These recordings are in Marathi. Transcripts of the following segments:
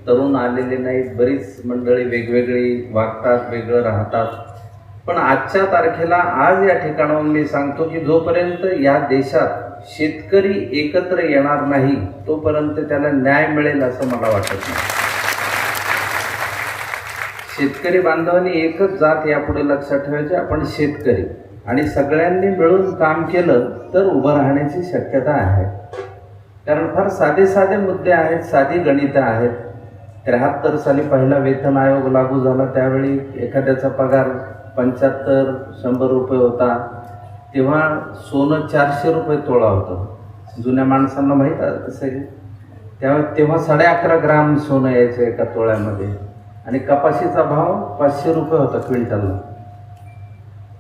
तरुण आलेले नाहीत, बरीच मंडळी वेगवेगळी वागतात, वेगळं राहतात. पण आजच्या तारखेला आज या ठिकाणाहून मी सांगतो की जोपर्यंत या देशात शेतकरी एकत्र येणार नाही तोपर्यंत त्याला न्याय मिळेल असं मला वाटत नाही. शेतकरी बांधवांनी एकच जात यापुढे लक्षात ठेवायची, आपण शेतकरी, आणि सगळ्यांनी मिळून काम केलं तर उभं राहण्याची शक्यता आहे. कारण फार साधे साधे मुद्दे आहेत, साधी गणितं आहेत. 73 साली पहिला वेतन आयोग लागू झाला, त्यावेळी एखाद्याचा पगार 75-100 रुपये होता. तेव्हा सोनं 400 रुपये तोळा होतं. जुन्या माणसांना माहीत आहे तसं. तेव्हा 11.5 ग्राम सोनं यायचं एका तोळ्यामध्ये, आणि कपाशीचा भाव 500 रुपये होता क्विंटलला.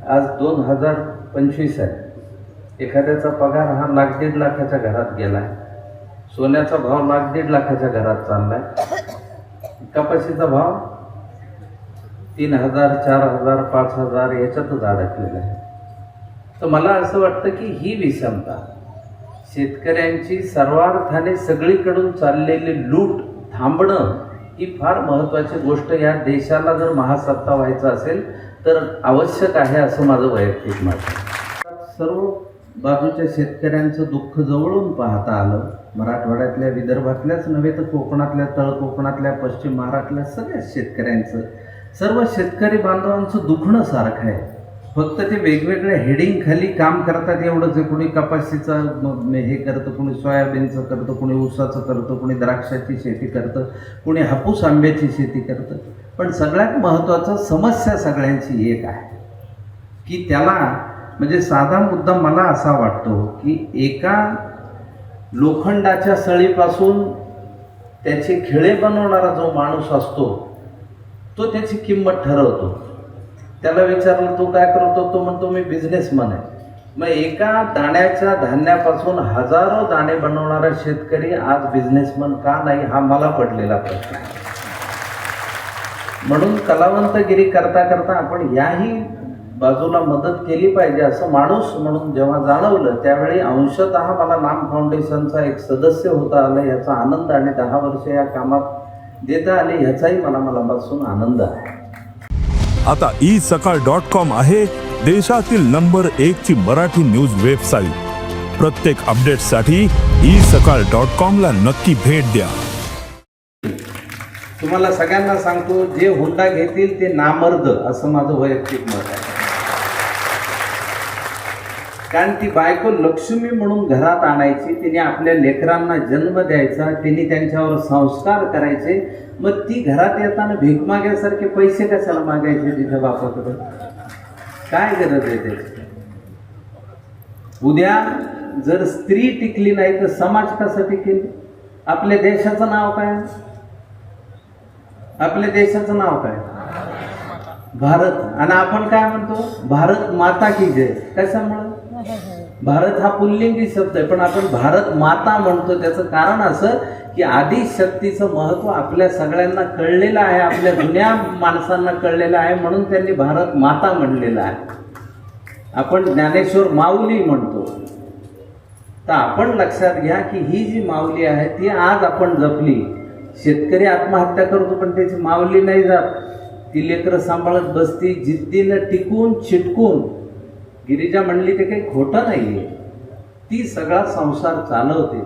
आज 2025 आहे. एखाद्याचा पगार हा 1,00,000-1.5 लाखाच्या घरात गेला आहे. सोन्याचा भाव 1,00,000-1.5 लाखाच्या घरात चालला आहे. कपाशीचा भाव 3,000, 4,000, 5,000 याच्यातच अडकलेला आहे. तर मला असं वाटतं की ही विषमता, शेतकऱ्यांची सर्वार्थाने सगळीकडून चाललेली लूट थांबणं ही फार महत्त्वाची गोष्ट या देशाला जर महासत्ता व्हायचं असेल तर आवश्यक आहे असं माझं वैयक्तिक मत आहे. सर्व बाजूच्या शेतकऱ्यांचं दुःख जवळून पाहता आलं. मराठवाड्यातल्या, विदर्भातल्याच नव्हे तर कोकणातल्या, तळ कोकणातल्या, पश्चिम महाराष्ट्रातल्या सगळ्याच शेतकऱ्यांचं, सर्व शेतकरी बांधवांचं दुखणं सारखं आहे. फक्त ते वेगवेगळ्या हेडिंगखाली काम करतात एवढंच आहे. कुणी कपाशीचं हे करतं, कुणी सोयाबीनचं करतं, कुणी ऊसाचं करतं, कुणी द्राक्षाची शेती करतं, कुणी हापूस आंब्याची शेती करतं. पण सगळ्यात महत्त्वाचं समस्या सगळ्यांची एक आहे की त्याला, म्हणजे साधा मुद्दा मला असा वाटतो की एका लोखंडाच्या सळीपासून त्याचे खिळे बनवणारा जो माणूस असतो तो त्याची किंमत ठरवतो. त्याला विचारलं तू काय करतो, तो म्हणतो मी बिझनेसमन आहे. मग एका दाण्याच्या धान्यापासून हजारो दाणे बनवणारा शेतकरी आज बिझनेसमन का नाही, हा मला पडलेला प्रश्न आहे. म्हणून कलावंतगिरी करता करता आपण याही बाजूला मदत केली पाहिजे असं माणूस म्हणून जेव्हा जाणवलं, त्यावेळी अंशतः मला नाम फाउंडेशनचा एक सदस्य होता आलं याचा आनंद, आणि 10 वर्ष या कामात देता आले ह्याचाही मला मनापासून आनंद आहे. आता isakal.com आहे देशातील नंबर 1 ची मराठी न्यूज वेबसाईट. प्रत्येक अपडेटसाठी isakal.com ला नक्की भेट द्या. तुम्हाला सगळ्यांना सांगतो, जे हुंडा घेतील ते नामर्द असं माझं वैयक्तिक मत आहे. कारण ती बायको लक्ष्मी म्हणून घरात आणायची, तिने आपल्या लेकरांना जन्म द्यायचा, तिने त्यांच्यावर संस्कार करायचे. मग ती घरात येताना भीक माग्यासारखे पैसे कशाला मागायचे तिच्या बापाकडे? काय गरज आहे त्याची? उद्या जर स्त्री टिकली नाही तर समाज कसा टिकेल? आपल्या देशाचं नाव काय? आपल्या देशाचं नाव काय? भारत. आणि आपण काय म्हणतो? भारत माता की जय. कशामुळे? भारत हा पुल्लिंगी शब्द आहे, पण आपण भारत माता म्हणतो. त्याचं कारण असं की आधी शक्तीचं महत्त्व आपल्या सगळ्यांना कळलेलं आहे, आपल्या जुन्या माणसांना कळलेलं आहे, म्हणून त्यांनी भारत माता म्हणलेलं आहे. आपण ज्ञानेश्वर माऊली म्हणतो. तर आपण लक्षात घ्या की ही जी माऊली आहे ती आज आपण जपली. शेतकरी आत्महत्या करतो पण त्याची माऊली नाही जात. ती लेकरं सांभाळत बसती, जिद्दीनं टिकून चिटकून. गिरिजा म्हणली ते काही खोटं नाही आहे, ती सगळा संसार चालवते.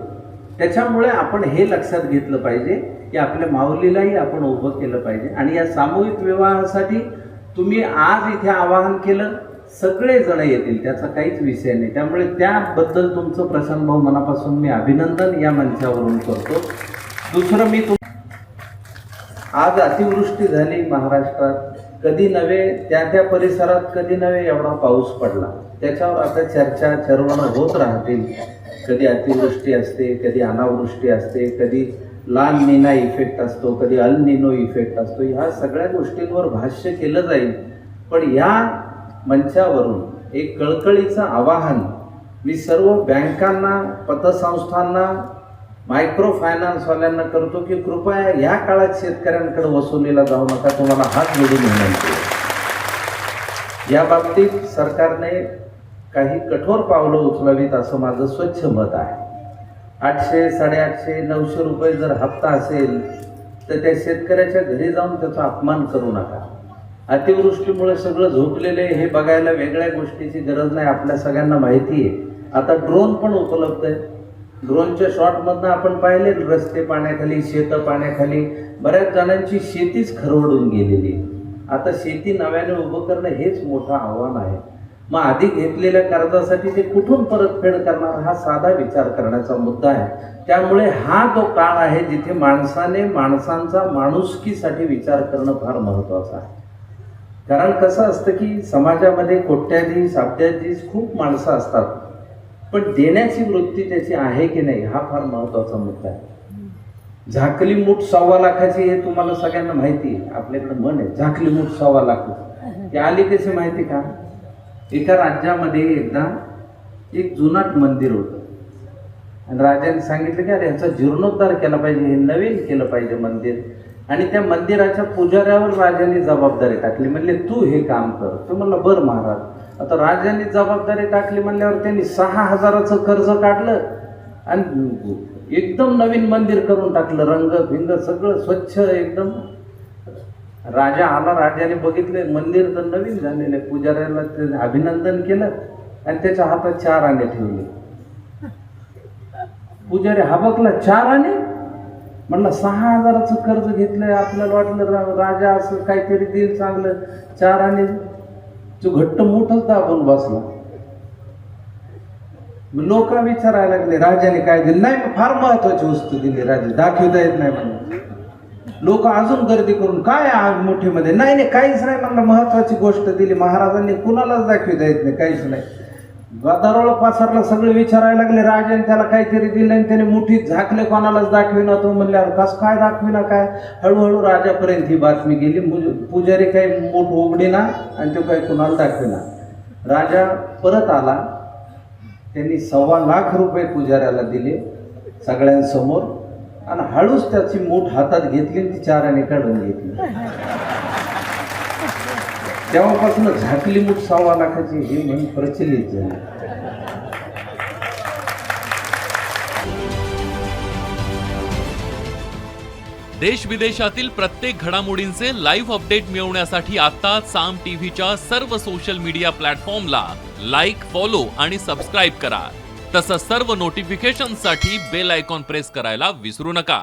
त्याच्यामुळे आपण हे लक्षात घेतलं पाहिजे की आपल्या माऊलीलाही आपण उभं केलं पाहिजे. आणि या सामूहिक विवाहासाठी तुम्ही आज इथे आवाहन केलं, सगळे जण येतील, त्याचा काहीच विषय नाही. त्यामुळे त्याबद्दल तुमचं प्रशांत भाऊ मनापासून मी अभिनंदन या मंचावरून करतो. दुसरं, मी आज अतिवृष्टी झाली महाराष्ट्रात, कधी नव्हे त्या परिसरात कधी नव्हे एवढा पाऊस पडला. त्याच्यावर आता चर्चा चर्वणं होत राहतील. कधी अतिवृष्टी असते, कधी अनावृष्टी असते, कधी लाल निना इफेक्ट असतो, कधी अल निनो इफेक्ट असतो. ह्या सगळ्या गोष्टींवर भाष्य केलं जाईल. पण या मंचावरून एक कळकळीचं आवाहन मी सर्व बँकांना, पतसंस्थांना, मायक्रो फायनान्सवाल्यांना करतो की कृपया ह्या काळात शेतकऱ्यांकडे वसुलीला जाऊ नका. तुम्हाला हात जोडून विनंती आहे. या बाबतीत सरकारने काही कठोर पावलं उचलावीत असं माझं स्वच्छ मत आहे. 800, 850, 900 रुपये जर हप्ता असेल तर त्या शेतकऱ्याच्या घरी जाऊन त्याचा अपमान करू नका. अतिवृष्टीमुळे सगळं झोपलेलं आहे हे बघायला वेगळ्या गोष्टीची गरज नाही. आपल्या सगळ्यांना माहिती आहे. आता ड्रोन पण उपलब्ध आहे. ड्रोनच्या शॉटमधनं आपण पाहिले रस्ते पाण्याखाली, शेतं पाण्याखाली, बऱ्याच जणांची शेतीच खरवडून गेलेली आहे. आता शेती नव्याने उभं करणं हेच मोठं आव्हान आहे. मग आधी घेतलेल्या कर्जासाठी ते कुठून परतफेड करणार हा साधा विचार करण्याचा मुद्दा आहे. त्यामुळे हा तो काळ आहे जिथे माणसाने माणसांचा माणुसकीसाठी विचार करणं फार महत्त्वाचं आहे. कारण कसं असतं की समाजामध्ये कोट्याधीश, अब्जाधीश खूप माणसं असतात, पण देण्याची वृत्ती त्याची आहे की नाही हा फार महत्त्वाचा मुद्दा आहे. झाकली मूठ 1.25 लाखाची हे तुम्हाला सगळ्यांना माहिती आहे. आपल्याकडे म्हण आहे झाकली मूठ 1.25 लाख. ती आली कशी माहिती का? एका राज्यामध्ये एकदा एक जुनाट मंदिर होतं आणि राजाने सांगितलं की अरे ह्याचा जीर्णोद्धार केला पाहिजे, हे नवीन केलं पाहिजे मंदिर. आणि त्या मंदिराच्या पुजाऱ्यावर राजाने जबाबदारी टाकली. म्हणले तू हे काम कर. तो म्हणला बरं महाराज. आता राजाने जबाबदारी टाकली म्हणल्यावर त्यांनी 6,000चं कर्ज काढलं आणि एकदम नवीन मंदिर करून टाकलं. रंग भिंग सगळं स्वच्छ एकदम. राजा आला, राजाने बघितलं मंदिर तर नवीन झालेलं आहे. पुजाऱ्याला ते अभिनंदन केलं आणि त्याच्या हातात 4 आणे ठेवले. पुजारी हबकला, 4 आणे? म्हणलं 6,000चं कर्ज घेतलंय, आपल्याला वाटलं राजा असं काहीतरी देईल चांगलं. 4 आणे तो घट्ट मोठंच दाबून बसला. लोक विचारायला लागले राजाने काय दिलं? नाही, फार महत्वाची वस्तू दिली राजा, दाखवता येत नाही म्हणून. लोक अजून गर्दी करून काय आज मोठीमध्ये? नाही नाही काहीच नाही म्हणलं, महत्वाची गोष्ट दिली महाराजांनी, कुणालाच दाखवता येत नाही, काहीच नाही. गदारोळ पसरला, सगळे विचारायला लागले राजाने त्याला काहीतरी दिलं आणि त्याने मुठीत झाकले, कोणालाच दाखविना. तो म्हणल्यावर कस काय दाखविना काय? हळूहळू राजापर्यंत ही बातमी गेली. पुजारी काही मूठ उघडीना आणि तो काही कुणाला दाखविना. राजा परत आला, त्यांनी 1.25 लाख रुपये पुजाऱ्याला दिले सगळ्यांसमोर आणि हळूच त्याची मूठ हातात घेतली आणि ती 4 आणे काढून घेतली. तेव्हापासून झाकली मूठ 1.25 लाखाची ही म्हण प्रचलित झाली. देश विदेशातील प्रत्येक घडामोडींचे लाईव्ह अपडेट मिळवण्यासाठी आता साम टीव्हीच्या सर्व सोशल मीडिया प्लॅटफॉर्मला लाईक, फॉलो आणि सबस्क्राईब करा. तसंच सर्व नोटिफिकेशनसाठी बेल आयकॉन प्रेस करायला विसरू नका.